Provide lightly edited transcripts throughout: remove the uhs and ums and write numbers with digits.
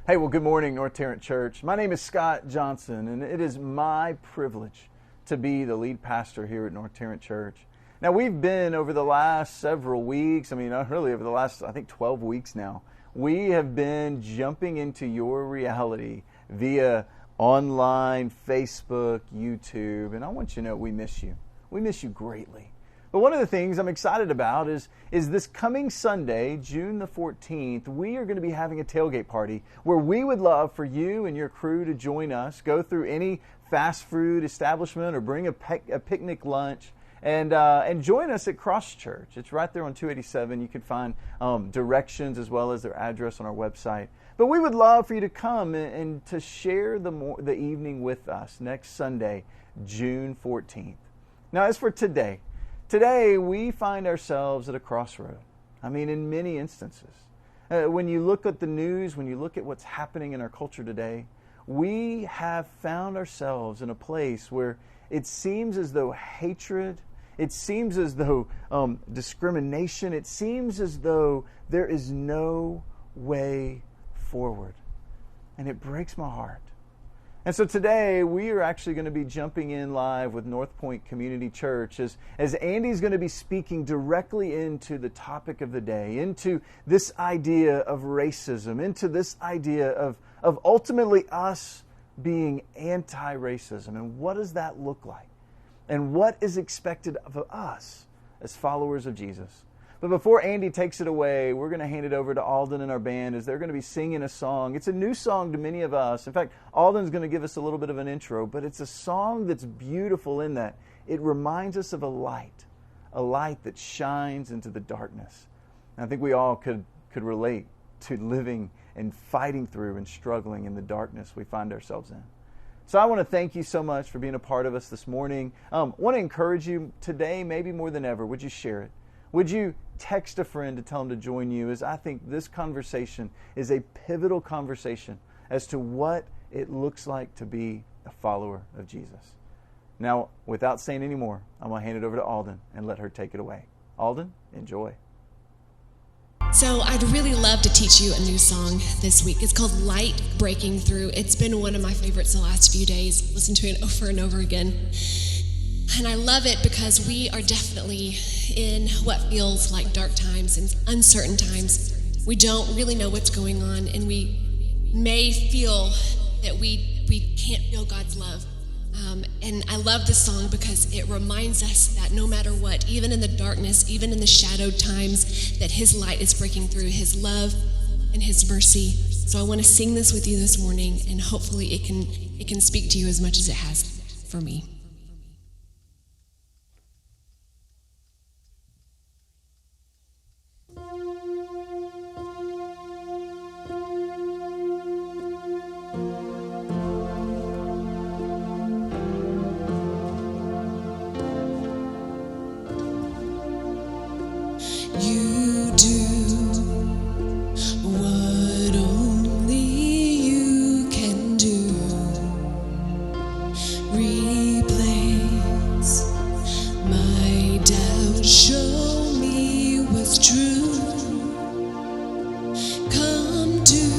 Hey, well, good morning, North Tarrant Church. My name is Scott Johnson, and it is my privilege to be the lead pastor here at North Tarrant Church. Now, we've been over the last several weeks, really over the last, 12 weeks now, we have been jumping into your reality via online, Facebook, YouTube, and I want you to know we miss you. We miss you greatly. But one of the things I'm excited about is this coming Sunday, June the 14th, we are going to be having a tailgate party where we would love for you and your crew to join us, go through any fast food establishment or bring a picnic lunch and join us at Cross Church. It's right there on 287. You can find directions as well as their address on our website. But we would love for you to come and to share the evening with us next Sunday, June 14th. Now, as for today we find ourselves at a crossroad. In many instances. When you look at the news, when you look at what's happening in our culture today, we have found ourselves in a place where it seems as though hatred, it seems as though discrimination, it seems as though there is no way forward. And it breaks my heart. And so today, we are actually going to be jumping in live with North Point Community Church as Andy's going to be speaking directly into the topic of the day, into this idea of racism, into this idea of ultimately us being anti-racism. And what does that look like? And what is expected of us as followers of Jesus? But before Andy takes it away, we're going to hand it over to Alden and our band as they're going to be singing a song. It's a new song to many of us. In fact, Alden's going to give us a little bit of an intro, but it's a song that's beautiful in that it reminds us of a light that shines into the darkness. And I think we all could relate to living and fighting through and struggling in the darkness we find ourselves in. So I want to thank you so much for being a part of us this morning. I want to encourage you today, maybe more than ever, would you share it? Would you text a friend to tell them to join you, as I think this conversation is a pivotal conversation as to what it looks like to be a follower of Jesus. Now, without saying any more, I'm going to hand it over to Alden and let her take it away. Alden, enjoy. So I'd really love to teach you a new song this week. It's called Light Breaking Through. It's been one of my favorites the last few days. Listen to it over and over again. And I love it because we are definitely in what feels like dark times and uncertain times. We don't really know what's going on, and we may feel that we can't feel God's love. And I love this song because it reminds us that no matter what, even in the darkness, even in the shadowed times, that His light is breaking through, His love and His mercy. So I want to sing this with you this morning, and hopefully it can speak to you as much as it has for me. You do what only you can do. Replace my doubt, show me what's true. Come do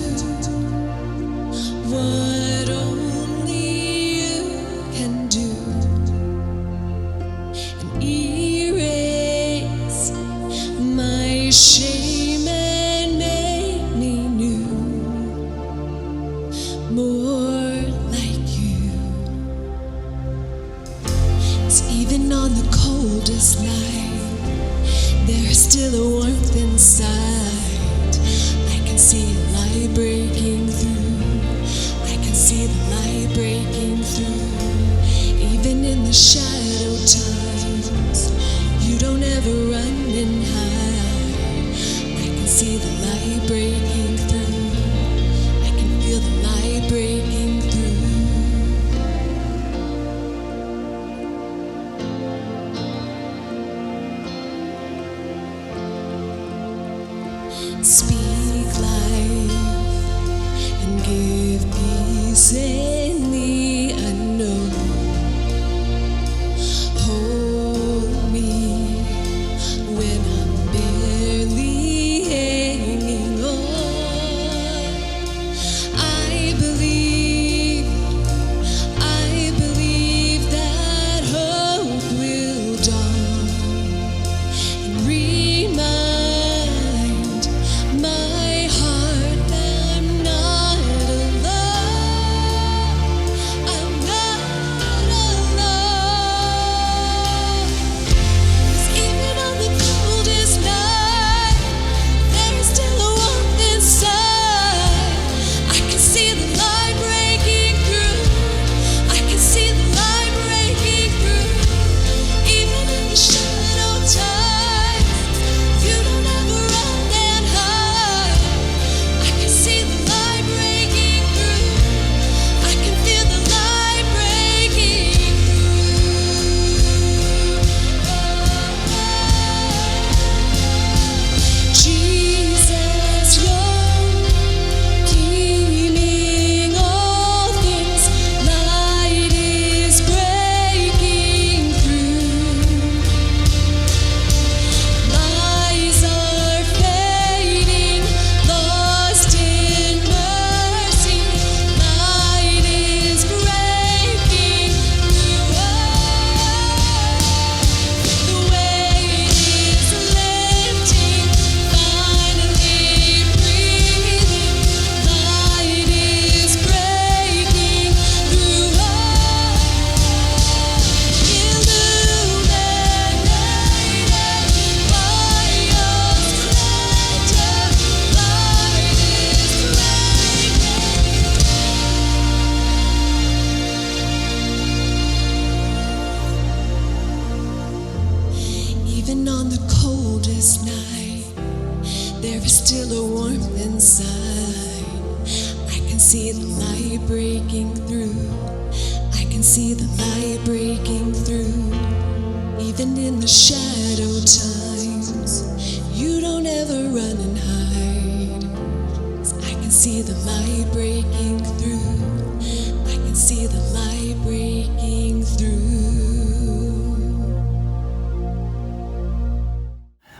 what only you can do. And erase my shame and make me new, more like you. 'Cause even on the coldest night, there's still a warmth inside. I can see a light breaking through. I can see the light breaking through. Even in the shadow times, you don't ever run and hide. I can see the light breaking through. I can feel the light breaking through. Speak life and give peace in the unknown. Hold me when I'm barely hanging on. I there is still a warmth inside. I can see the light breaking through. I can see the light breaking through. Even in the shadow times, you don't ever run and hide. I can see the light breaking through. I can see the light breaking through.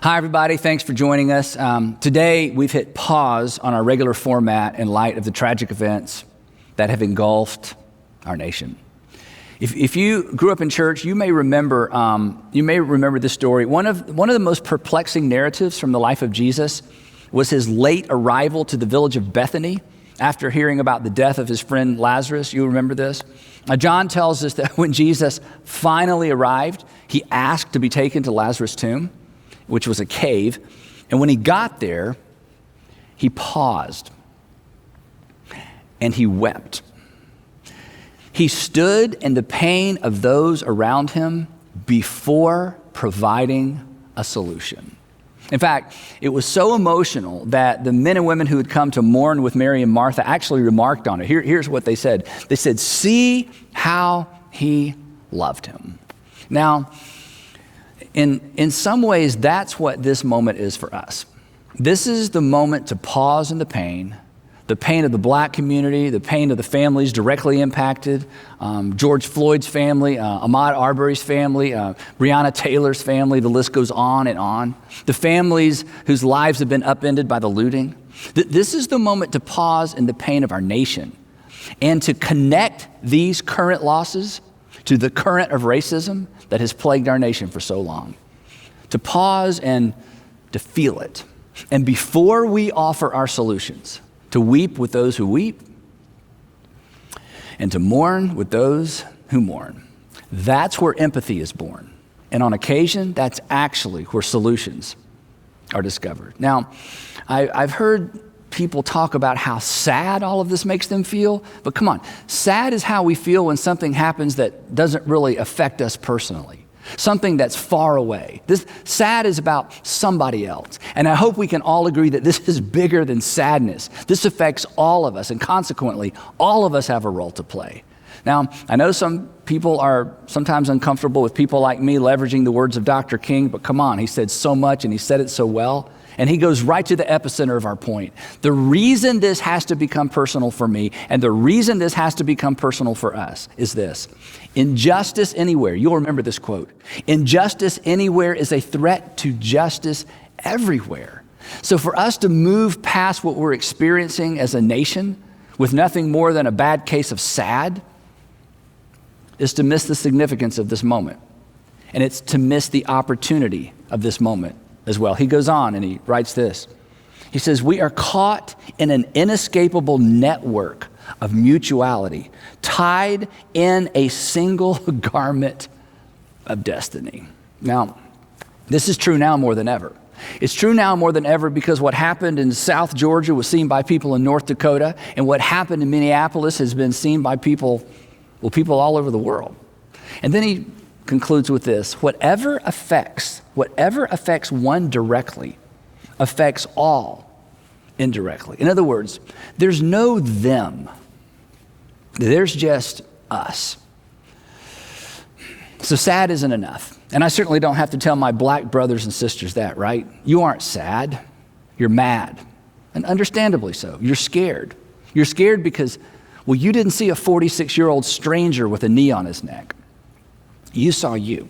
Hi, everybody. Thanks for joining us. Today, we've hit pause on our regular format in light of the tragic events that have engulfed our nation. If you grew up in church, you may remember this story. One of the most perplexing narratives from the life of Jesus was his late arrival to the village of Bethany after hearing about the death of his friend Lazarus. You remember this? John tells us that when Jesus finally arrived, he asked to be taken to Lazarus' tomb, which was a cave. And when he got there, he paused and he wept. He stood in the pain of those around him before providing a solution. In fact, it was so emotional that the men and women who had come to mourn with Mary and Martha actually remarked on it. Here's what they said. They said, "See how he loved him." Now, in some ways, that's what this moment is for us. This is the moment to pause in the pain of the black community, the pain of the families directly impacted, George Floyd's family, Ahmaud Arbery's family, Breonna Taylor's family, the list goes on and on. The families whose lives have been upended by the looting. This is the moment to pause in the pain of our nation and to connect these current losses to the current of racism that has plagued our nation for so long. To pause and to feel it. And before we offer our solutions, to weep with those who weep, and to mourn with those who mourn. That's where empathy is born. And on occasion, that's actually where solutions are discovered. Now, I've heard people talk about how sad all of this makes them feel, but come on, sad is how we feel when something happens that doesn't really affect us personally. Something that's far away. This sad is about somebody else. And I hope we can all agree that this is bigger than sadness. This affects all of us, and consequently, all of us have a role to play. Now, I know some people are sometimes uncomfortable with people like me leveraging the words of Dr. King, but come on, he said so much and he said it so well. And he goes right to the epicenter of our point. The reason this has to become personal for me and the reason this has to become personal for us is this. Injustice anywhere, you'll remember this quote, injustice anywhere is a threat to justice everywhere. So for us to move past what we're experiencing as a nation with nothing more than a bad case of sad is to miss the significance of this moment. And it's to miss the opportunity of this moment as well. He goes on and he writes this. He says, "We are caught in an inescapable network of mutuality, tied in a single garment of destiny." Now, this is true now more than ever. It's true now more than ever because what happened in South Georgia was seen by people in North Dakota, and what happened in Minneapolis has been seen by people all over the world. And then he concludes with this: whatever affects one directly affects all indirectly. In other words, there's no them. There's just us. So sad isn't enough. And I certainly don't have to tell my black brothers and sisters that, right? You aren't sad. You're mad. And understandably so. You're scared. You're scared because, well, you didn't see a 46-year-old stranger with a knee on his neck. You saw you.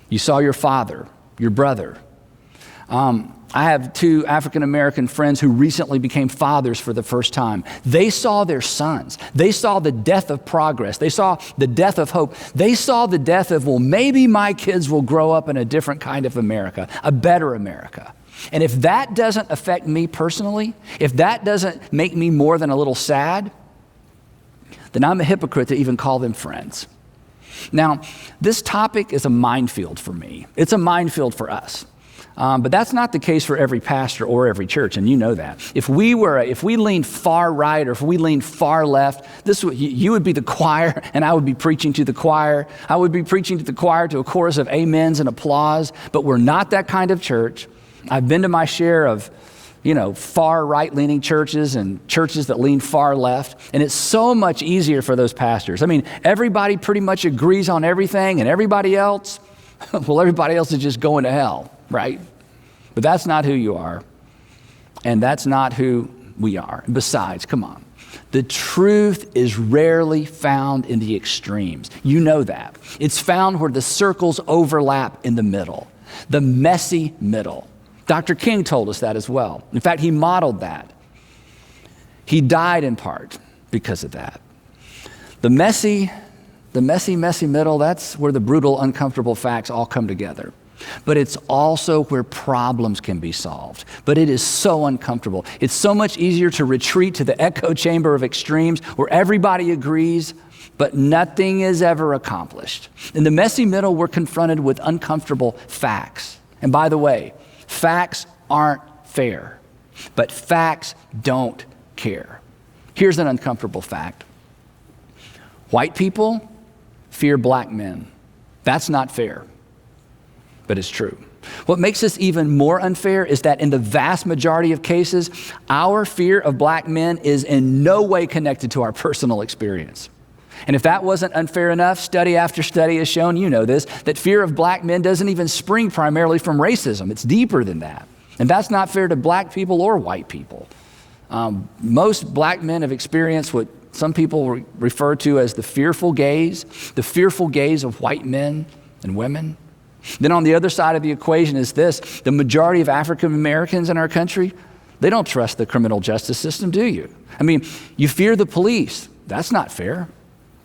You saw your father, your brother. I have two African-American friends who recently became fathers for the first time. They saw their sons. They saw the death of progress. They saw the death of hope. They saw the death of, well, maybe my kids will grow up in a different kind of America, a better America. And if that doesn't affect me personally, if that doesn't make me more than a little sad, then I'm a hypocrite to even call them friends. Now, this topic is a minefield for me. It's a minefield for us. But that's not the case for every pastor or every church, and you know that. If we leaned far right or if we leaned far left, you would be the choir, and I would be preaching to the choir. I would be preaching to the choir to a chorus of amens and applause, but we're not that kind of church. I've been to my share of far right-leaning churches and churches that lean far left. And it's so much easier for those pastors. I mean, everybody pretty much agrees on everything, and everybody else, well, everybody else is just going to hell, right? But that's not who you are, and that's not who we are. Besides, come on. The truth is rarely found in the extremes. You know that. It's found where the circles overlap in the middle, the messy middle. Dr. King told us that as well. In fact, he modeled that. He died in part because of that. The messy middle, that's where the brutal, uncomfortable facts all come together. But it's also where problems can be solved. But it is so uncomfortable. It's so much easier to retreat to the echo chamber of extremes where everybody agrees, but nothing is ever accomplished. In the messy middle, we're confronted with uncomfortable facts. And by the way, facts aren't fair, but facts don't care. Here's an uncomfortable fact. White people fear black men. That's not fair, but it's true. What makes this even more unfair is that in the vast majority of cases, our fear of black men is in no way connected to our personal experience. And if that wasn't unfair enough, study after study has shown, you know this, that fear of black men doesn't even spring primarily from racism. It's deeper than that. And that's not fair to black people or white people. Most black men have experienced what some people refer to as the fearful gaze of white men and women. Then on the other side of the equation is this: the majority of African Americans in our country, they don't trust the criminal justice system, do you? I mean, you fear the police. That's not fair.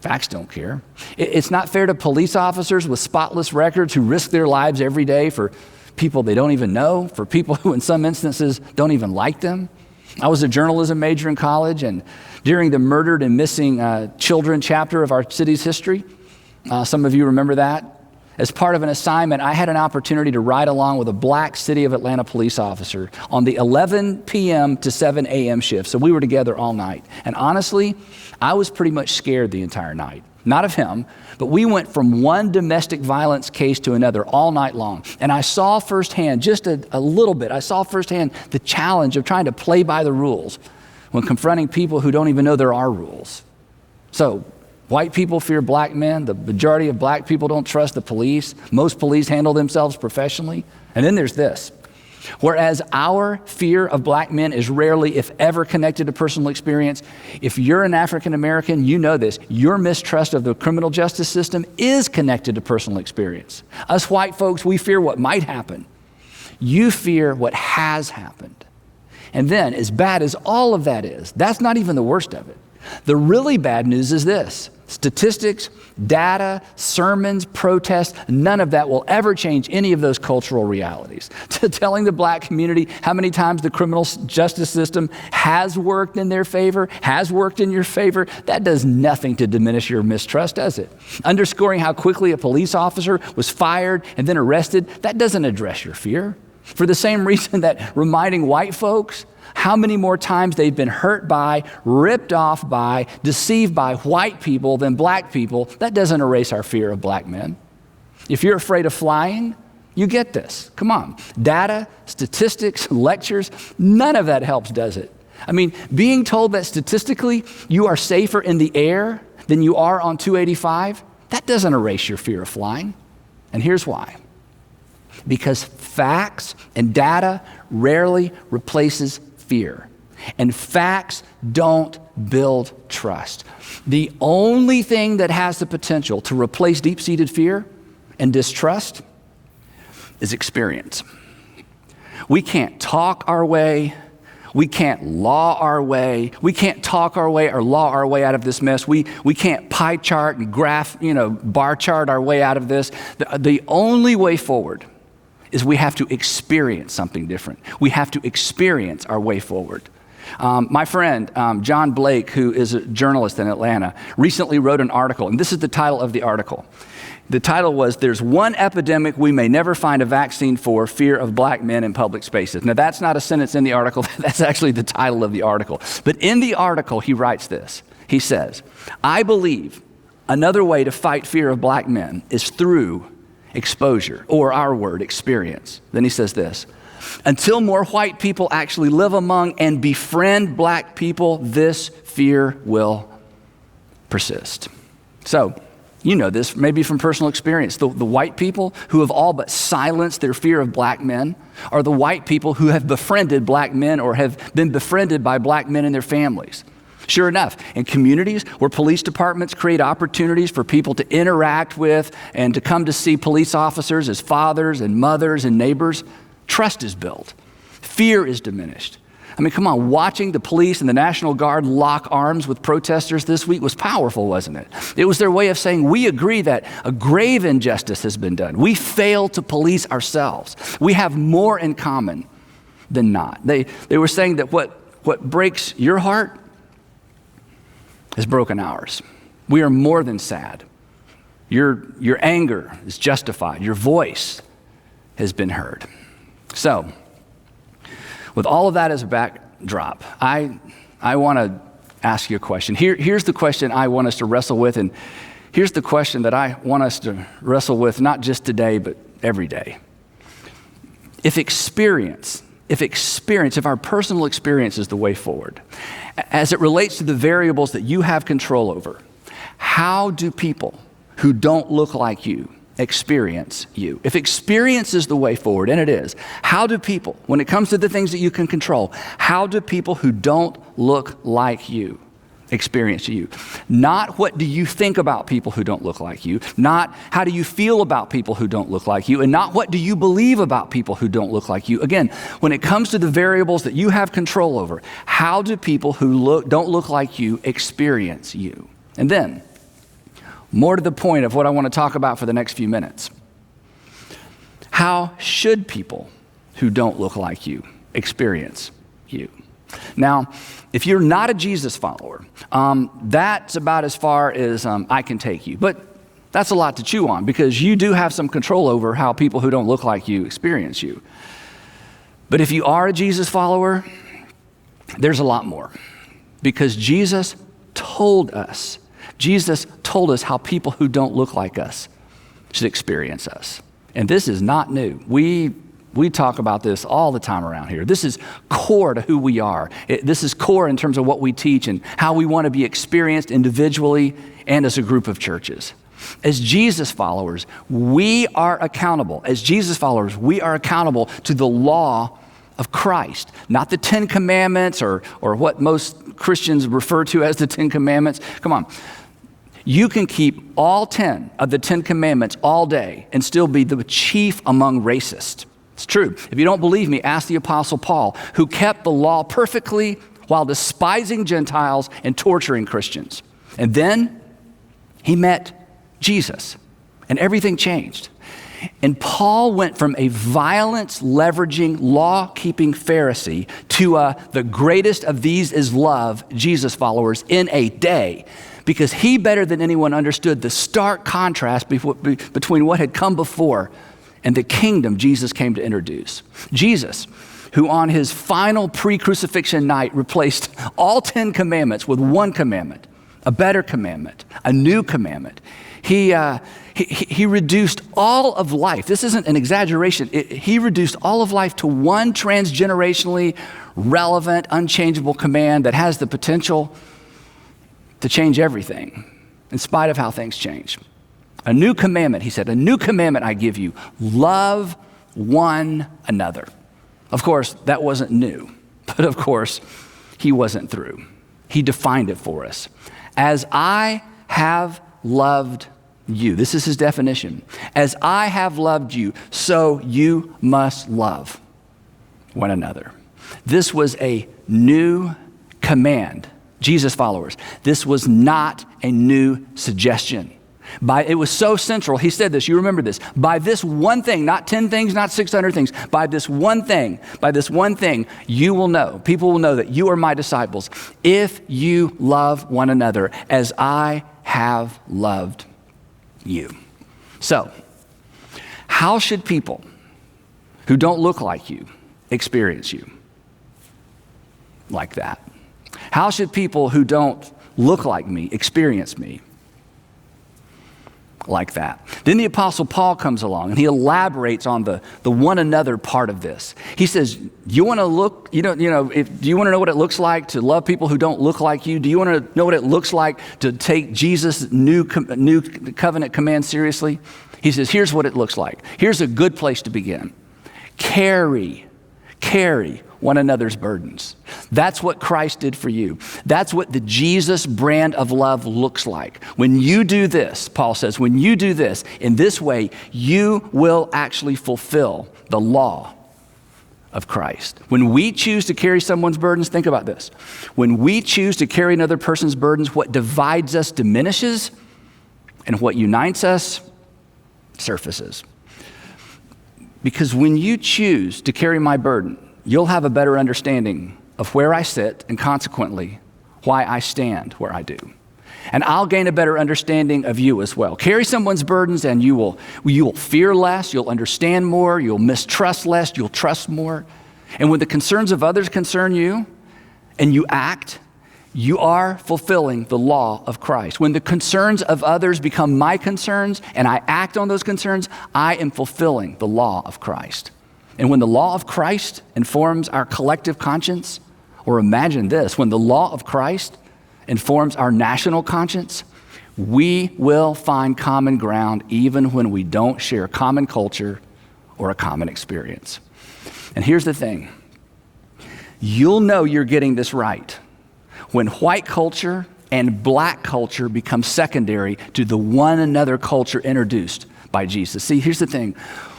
Facts don't care. It's not fair to police officers with spotless records who risk their lives every day for people they don't even know, for people who in some instances don't even like them. I was a journalism major in college, and during the murdered and missing children chapter of our city's history, some of you remember that, as part of an assignment, I had an opportunity to ride along with a black City of Atlanta police officer on the 11 p.m. to 7 a.m. shift. So we were together all night. And honestly, I was pretty much scared the entire night. Not of him, but we went from one domestic violence case to another all night long. And I saw firsthand, just a little bit, I saw firsthand the challenge of trying to play by the rules when confronting people who don't even know there are rules. So, white people fear black men. The majority of black people don't trust the police. Most police handle themselves professionally. And then there's this. Whereas our fear of black men is rarely, if ever, connected to personal experience, if you're an African American, you know this. Your mistrust of the criminal justice system is connected to personal experience. Us white folks, we fear what might happen. You fear what has happened. And then, as bad as all of that is, that's not even the worst of it. The really bad news is this. Statistics, data, sermons, protests, none of that will ever change any of those cultural realities. Telling the black community how many times the criminal justice system has worked in their favor, has worked in your favor, that does nothing to diminish your mistrust, does it? Underscoring how quickly a police officer was fired and then arrested, that doesn't address your fear. For the same reason that reminding white folks how many more times they've been hurt by, ripped off by, deceived by white people than black people, that doesn't erase our fear of black men. If you're afraid of flying, you get this. Come on. Data, statistics, lectures, none of that helps, does it? I mean, being told that statistically you are safer in the air than you are on 285, that doesn't erase your fear of flying. And here's why. Because facts and data rarely replaces fear. And facts don't build trust. The only thing that has the potential to replace deep-seated fear and distrust is experience. We can't talk our way. We can't law our way. We can't talk our way or law our way out of this mess. We can't pie chart and graph, bar chart our way out of this. The only way forward is we have to experience something different. We have to experience our way forward. My friend, John Blake, who is a journalist in Atlanta, recently wrote an article, and this is the title of the article. The title was, "There's one epidemic we may never find a vaccine for, fear of black men in public spaces." Now, that's not a sentence in the article. That's actually the title of the article. But in the article, he writes this. He says, "I believe another way to fight fear of black men is through exposure, or our word, experience." Then he says this, Until more white people actually live among and befriend black people, this fear will persist. So, you know this maybe from personal experience. The white people who have all but silenced their fear of black men are the white people who have befriended black men or have been befriended by black men and their families. Sure enough, in communities where police departments create opportunities for people to interact with and to come to see police officers as fathers and mothers and neighbors, trust is built. Fear is diminished. I mean, come on, watching the police and the National Guard lock arms with protesters this week was powerful, wasn't it? It was their way of saying, we agree that a grave injustice has been done. We fail to police ourselves. We have more in common than not. They were saying that what breaks your heart has broken ours. We are more than sad. Your anger is justified. Your voice has been heard. So, with all of that as a backdrop, I want to ask you a question. Here's the question I want us to wrestle with, and here's the question that I want us to wrestle with not just today, but every day. If our personal experience is the way forward, as it relates to the variables that you have control over, how do people who don't look like you experience you? If experience is the way forward, and it is, how do people, when it comes to the things that you can control, how do people who don't look like you experience you? Not what do you think about people who don't look like you, not how do you feel about people who don't look like you, and not what do you believe about people who don't look like you. Again, when it comes to the variables that you have control over, how do people who don't look like you experience you? And then, more to the point of what I want to talk about for the next few minutes, how should people who don't look like you experience you? Now, if you're not a Jesus follower, that's about as far as I can take you. But that's a lot to chew on because you do have some control over how people who don't look like you experience you. But if you are a Jesus follower, there's a lot more because Jesus told us how people who don't look like us should experience us. And this is not new. We talk about this all the time around here. This is core to who we are. This is core in terms of what we teach and how we want to be experienced individually and as a group of churches. As Jesus followers, we are accountable. As Jesus followers, we are accountable to the law of Christ, not the 10 Commandments or what most Christians refer to as the 10 Commandments. Come on. You can keep all 10 of the 10 Commandments all day and still be the chief among racists. It's true. If you don't believe me, ask the Apostle Paul, who kept the law perfectly while despising Gentiles and torturing Christians. And then he met Jesus, and everything changed. And Paul went from a violence-leveraging, law-keeping Pharisee to the greatest of these is love, Jesus followers, in a day. Because he better than anyone understood the stark contrast between what had come before and the kingdom Jesus came to introduce. Jesus, who on his final pre-crucifixion night replaced all 10 commandments with one commandment, a better commandment, a new commandment. He reduced all of life. This isn't an exaggeration. He reduced all of life to one transgenerationally relevant, unchangeable command that has the potential to change everything in spite of how things change. A new commandment, he said, a new commandment I give you, love one another. Of course, that wasn't new, but of course, he wasn't through. He defined it for us. As I have loved you, this is his definition. As I have loved you, so you must love one another. This was a new command. Jesus followers, this was not a new suggestion. It was so central, he said this, you remember this, by this one thing, not 10 things, not 600 things, by this one thing, you will know, people will know that you are my disciples if you love one another as I have loved you. So, how should people who don't look like you experience you like that? How should people who don't look like me experience me? like that. Then the Apostle Paul comes along and he elaborates on the one another part of this. He says, do you want to know what it looks like to love people who don't look like you? Do you want to know what it looks like to take Jesus' new covenant command seriously? He says, here's what it looks like. Here's a good place to begin. Carry one another's burdens. That's what Christ did for you. That's what the Jesus brand of love looks like. When you do this, Paul says, when you do this in this way, you will actually fulfill the law of Christ. When we choose to carry someone's burdens, think about this. When we choose to carry another person's burdens, what divides us diminishes, and what unites us surfaces. Because when you choose to carry my burden, you'll have a better understanding of where I sit and consequently why I stand where I do. And I'll gain a better understanding of you as well. Carry someone's burdens and you will fear less, you'll understand more, you'll mistrust less, you'll trust more. And when the concerns of others concern you and you act, you are fulfilling the law of Christ. When the concerns of others become my concerns and I act on those concerns, I am fulfilling the law of Christ. And when the law of Christ informs our collective conscience, or imagine this, when the law of Christ informs our national conscience, we will find common ground even when we don't share common culture or a common experience. And here's the thing. You'll know you're getting this right when white culture and black culture become secondary to the one another culture introduced by Jesus. See, here's the thing.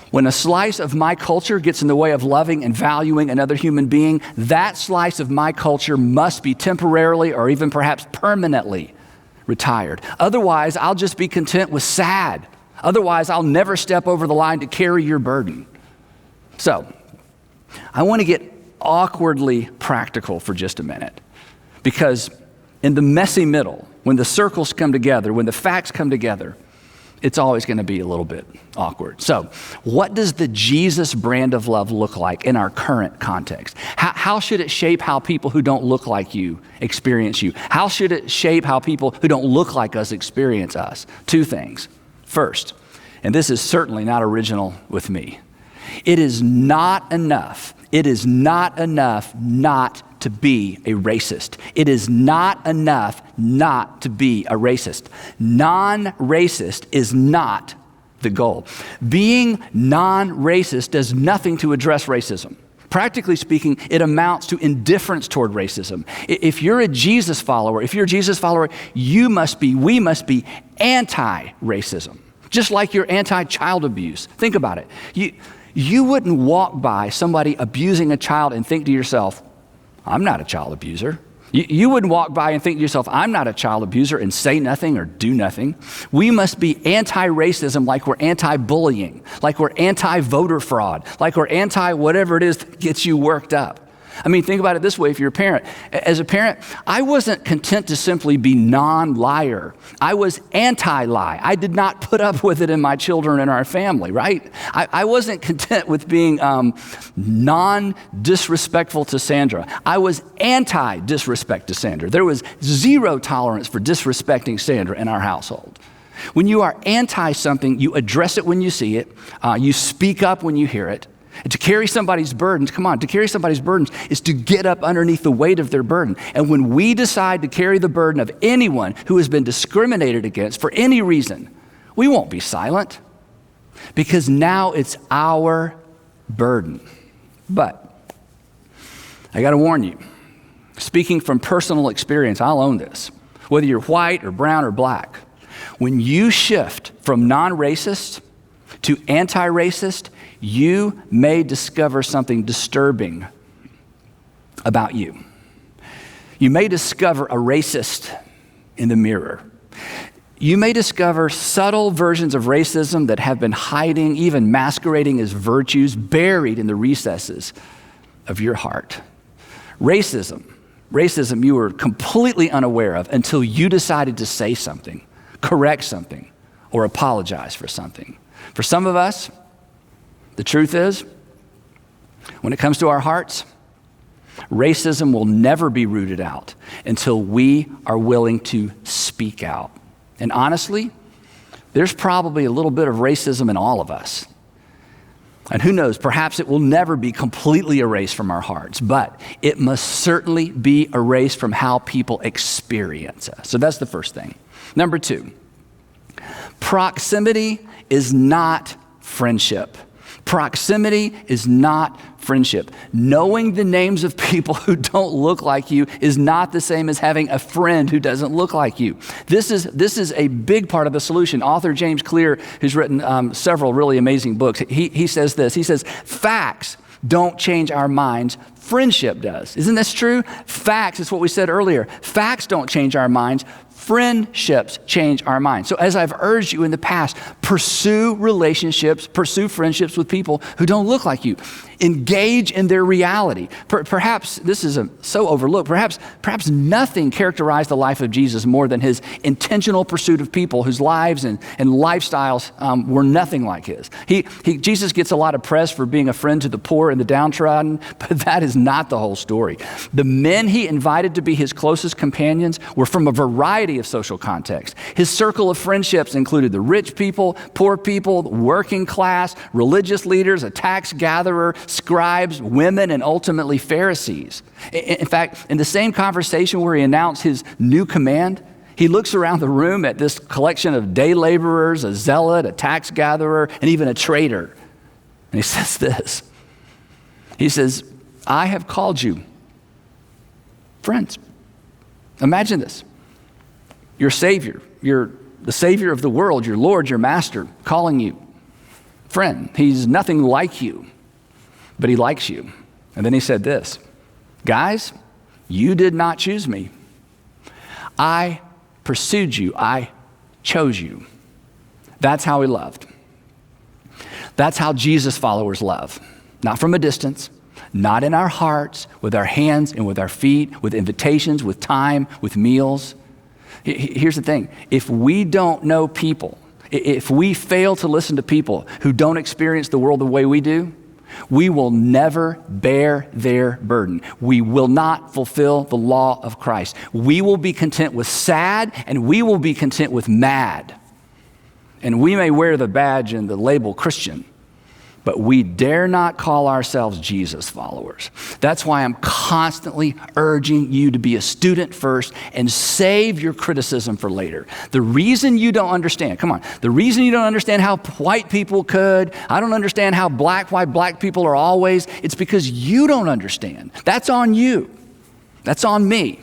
When a slice of my culture gets in the way of loving and valuing another human being, that slice of my culture must be temporarily or even perhaps permanently retired. Otherwise, I'll just be content with sad. Otherwise, I'll never step over the line to carry your burden. So, I want to get awkwardly practical for just a minute. Because in the messy middle, when the circles come together, when the facts come together, it's always going to be a little bit awkward. So, what does the Jesus brand of love look like in our current context? How should it shape how people who don't look like you experience you? How should it shape how people who don't look like us experience us? Two things. First, and this is certainly not original with me, it is not enough not to be a racist. It is not enough not to be a racist. Non-racist is not the goal. Being non-racist does nothing to address racism. Practically speaking, it amounts to indifference toward racism. If you're a Jesus follower, we must be anti-racism. Just like you're anti-child abuse. Think about it. You wouldn't walk by somebody abusing a child and think to yourself, I'm not a child abuser. You wouldn't walk by and think to yourself, I'm not a child abuser, and say nothing or do nothing. We must be anti-racism like we're anti-bullying, like we're anti-voter fraud, like we're anti-whatever it is that gets you worked up. I mean, think about it this way if you're a parent. As a parent, I wasn't content to simply be non-liar. I was anti-lie. I did not put up with it in my children and our family, right? I wasn't content with being non-disrespectful to Sandra. I was anti-disrespect to Sandra. There was zero tolerance for disrespecting Sandra in our household. When you are anti-something, you address it when you see it. You speak up when you hear it. And to carry somebody's burdens, is to get up underneath the weight of their burden. And when we decide to carry the burden of anyone who has been discriminated against for any reason, we won't be silent because now it's our burden. But I got to warn you, speaking from personal experience, I'll own this. Whether you're white or brown or black, when you shift from non-racist to anti-racist, you may discover something disturbing about you. You may discover a racist in the mirror. You may discover subtle versions of racism that have been hiding, even masquerading as virtues, buried in the recesses of your heart. Racism you were completely unaware of until you decided to say something, correct something, or apologize for something. For some of us, the truth is, when it comes to our hearts, racism will never be rooted out until we are willing to speak out. And honestly, there's probably a little bit of racism in all of us. And who knows, perhaps it will never be completely erased from our hearts, but it must certainly be erased from how people experience us. So that's the first thing. Number 2, proximity is not friendship. Proximity is not friendship. Knowing the names of people who don't look like you is not the same as having a friend who doesn't look like you. This is a big part of the solution. Author James Clear, who's written several really amazing books, he says this. He says, facts don't change our minds. Friendship does. Isn't this true? Facts is what we said earlier. Facts don't change our minds. Friendships change our minds. So as I've urged you in the past, pursue relationships, pursue friendships with people who don't look like you. Engage in their reality. Perhaps this is so overlooked. Perhaps nothing characterized the life of Jesus more than his intentional pursuit of people whose lives and lifestyles were nothing like his. Jesus gets a lot of press for being a friend to the poor and the downtrodden, but that is not the whole story. The men he invited to be his closest companions were from a variety of social contexts. His circle of friendships included the rich people, poor people, working class, religious leaders, a tax gatherer, scribes, women, and ultimately Pharisees. In fact, in the same conversation where he announced his new command, he looks around the room at this collection of day laborers, a zealot, a tax gatherer, and even a traitor. And he says this. He says, I have called you friends. Imagine this. Your Savior, the Savior of the world, your Lord, your Master, calling you friend. He's nothing like you, but he likes you. And then he said this, guys, you did not choose me. I pursued you. I chose you. That's how he loved. That's how Jesus followers love. Not from a distance, not in our hearts, with our hands and with our feet, with invitations, with time, with meals. Here's the thing. If we don't know people, if we fail to listen to people who don't experience the world the way we do, we will never bear their burden. We will not fulfill the law of Christ. We will be content with sad, and we will be content with mad. And we may wear the badge and the label Christian, but we dare not call ourselves Jesus followers. That's why I'm constantly urging you to be a student first and save your criticism for later. The reason you don't understand, the reason you don't understand how white people could, I don't understand why black people are always, it's because you don't understand. That's on you. That's on me.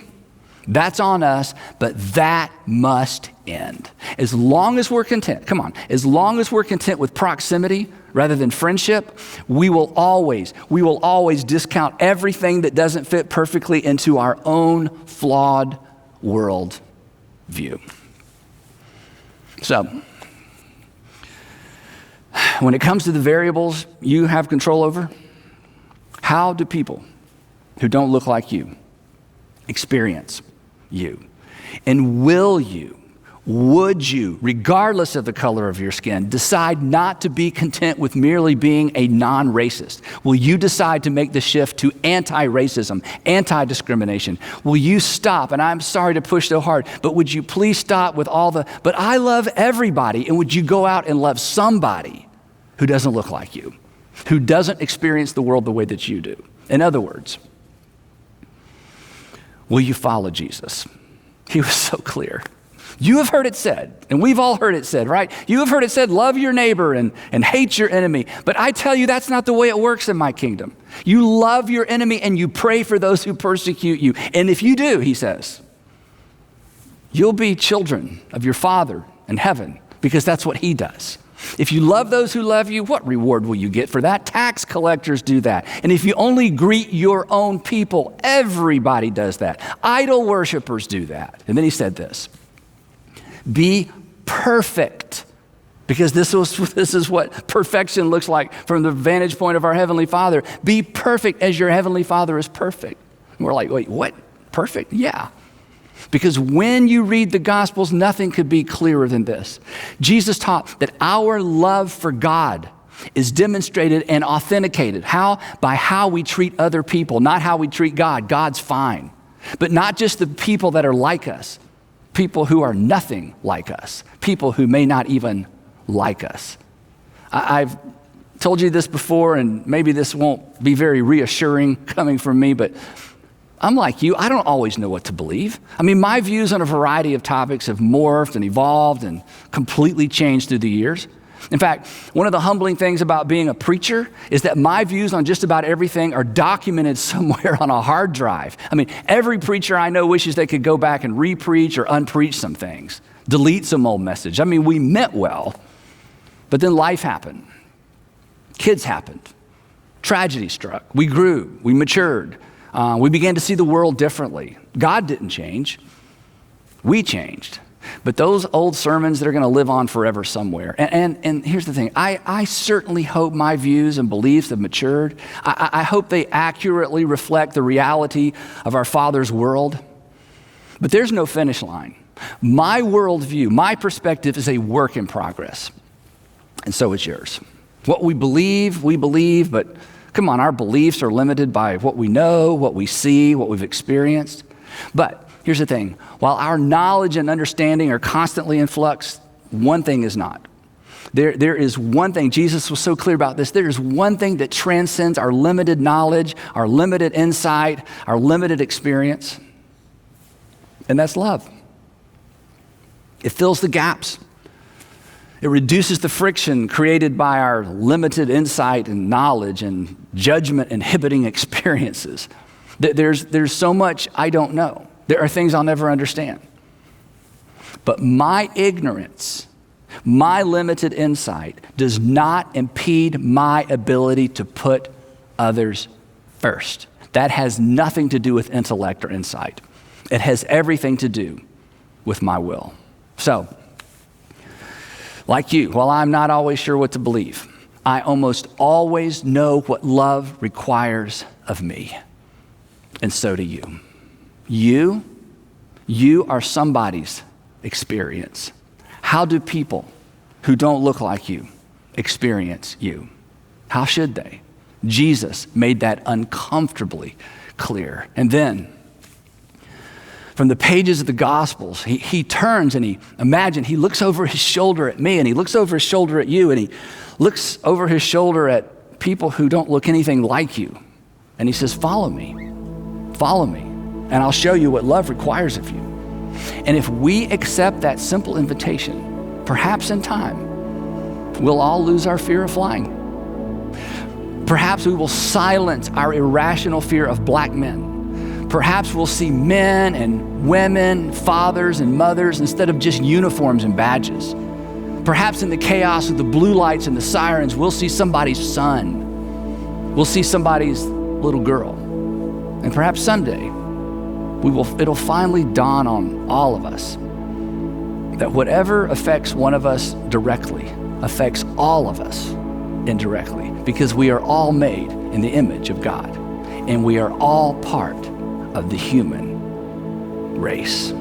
That's on us, but that must end. As long as we're content, as long as we're content with proximity rather than friendship, we will always discount everything that doesn't fit perfectly into our own flawed world view. So, when it comes to the variables you have control over, how do people who don't look like you experience you? And would you, regardless of the color of your skin, decide not to be content with merely being a non-racist? Will you decide to make the shift to anti-racism, anti-discrimination? Will you stop, and I'm sorry to push so hard, but would you please stop with but I love everybody, and would you go out and love somebody who doesn't look like you, who doesn't experience the world the way that you do? In other words, will you follow Jesus? He was so clear. You have heard it said, and we've all heard it said, right? You have heard it said, love your neighbor and hate your enemy. But I tell you, that's not the way it works in my kingdom. You love your enemy and you pray for those who persecute you. And if you do, he says, you'll be children of your Father in heaven, because that's what he does. If you love those who love you, what reward will you get for that? Tax collectors do that. And if you only greet your own people, everybody does that. Idol worshipers do that. And then he said this, be perfect, because this is what perfection looks like from the vantage point of our Heavenly Father. Be perfect as your Heavenly Father is perfect. And we're like, wait, what? Perfect? Yeah. Because when you read the Gospels, nothing could be clearer than this. Jesus taught that our love for God is demonstrated and authenticated. How? By how we treat other people, not how we treat God. God's fine. But not just the people that are like us. people who are nothing like us, people who may not even like us. I've told you this before, and maybe this won't be very reassuring coming from me, but I'm like you. I don't always know what to believe. I mean, my views on a variety of topics have morphed and evolved and completely changed through the years. In fact, one of the humbling things about being a preacher is that my views on just about everything are documented somewhere on a hard drive. I mean, every preacher I know wishes they could go back and re-preach or unpreach some things, delete some old message. I mean, we meant well, but then life happened. Kids happened. Tragedy struck. We grew. We matured. We began to see the world differently. God didn't change. We changed. But those old sermons, they're going to live on forever somewhere. And here's the thing. I certainly hope my views and beliefs have matured. I hope they accurately reflect the reality of our Father's world. But there's no finish line. My worldview, my perspective is a work in progress. And so is yours. What we believe, but come on, our beliefs are limited by what we know, what we see, what we've experienced. But here's the thing. While our knowledge and understanding are constantly in flux, one thing is not. There is one thing, Jesus was so clear about this, there is one thing that transcends our limited knowledge, our limited insight, our limited experience, and that's love. It fills the gaps. It reduces the friction created by our limited insight and knowledge and judgment inhibiting experiences. There's so much I don't know. There are things I'll never understand. But my ignorance, my limited insight does not impede my ability to put others first. That has nothing to do with intellect or insight. It has everything to do with my will. So, like you, while I'm not always sure what to believe, I almost always know what love requires of me. And so do you. You are somebody's experience. How do people who don't look like you experience you? How should they? Jesus made that uncomfortably clear. And then, from the pages of the Gospels, he turns and he looks over his shoulder at me, and he looks over his shoulder at you, and he looks over his shoulder at people who don't look anything like you. And he says, follow me, and I'll show you what love requires of you. And if we accept that simple invitation, perhaps in time, we'll all lose our fear of flying. Perhaps we will silence our irrational fear of black men. Perhaps we'll see men and women, fathers and mothers, instead of just uniforms and badges. Perhaps in the chaos of the blue lights and the sirens, we'll see somebody's son. We'll see somebody's little girl. And perhaps someday, it'll finally dawn on all of us that whatever affects one of us directly affects all of us indirectly, because we are all made in the image of God, and we are all part of the human race.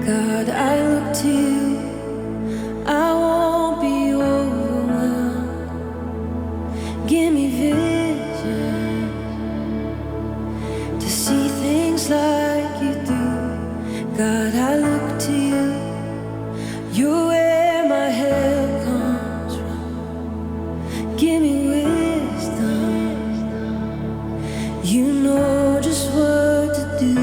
God, I look to you. I won't be overwhelmed. Give me vision to see things like you do. God, I look to you. You're where my help comes from. Give me wisdom. You know just what to do.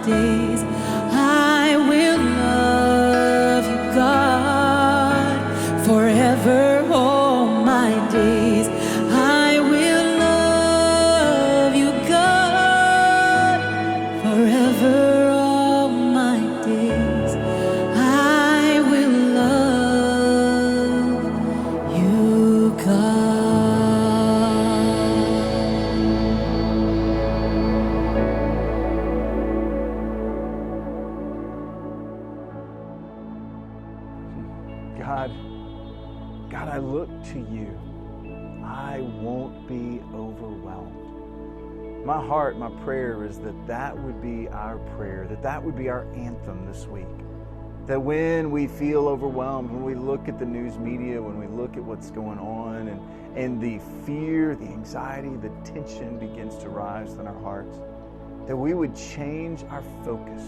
days, I will love you, God, forever. All my days, I will love you, God, forever. All my days, I will love you, God. God, I look to you. I won't be overwhelmed. My heart, my prayer is that would be our prayer, that would be our anthem this week. That when we feel overwhelmed, when we look at the news media, when we look at what's going on, and the fear, the anxiety, the tension begins to rise in our hearts, that we would change our focus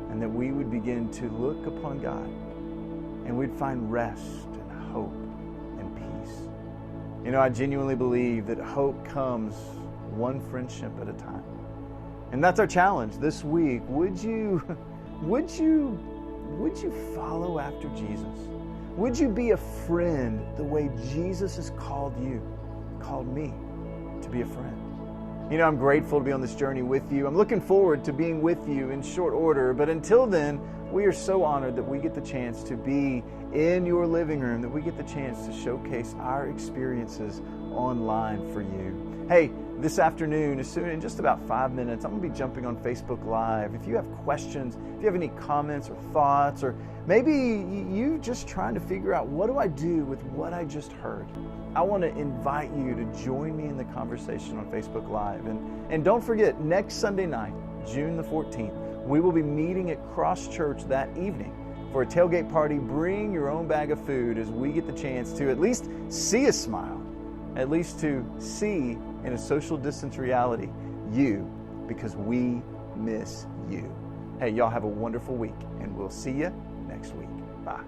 and that we would begin to look upon God and we'd find rest and hope and peace. You know, I genuinely believe that hope comes one friendship at a time. And that's our challenge this week. Would you follow after Jesus? Would you be a friend the way Jesus has called you, called me to be a friend? You know, I'm grateful to be on this journey with you. I'm looking forward to being with you in short order. But until then, we are so honored that we get the chance to be in your living room, that we get the chance to showcase our experiences online for you. Hey, this afternoon, in just about 5 minutes, I'm going to be jumping on Facebook Live. If you have questions, if you have any comments or thoughts, or maybe you just trying to figure out, what do I do with what I just heard? I want to invite you to join me in the conversation on Facebook Live. And don't forget, next Sunday night, June the 14th, we will be meeting at Cross Church that evening for a tailgate party. Bring your own bag of food as we get the chance to at least see a smile, at least to see in a social distance reality you, because we miss you. Hey, y'all have a wonderful week, and we'll see you next week. Bye.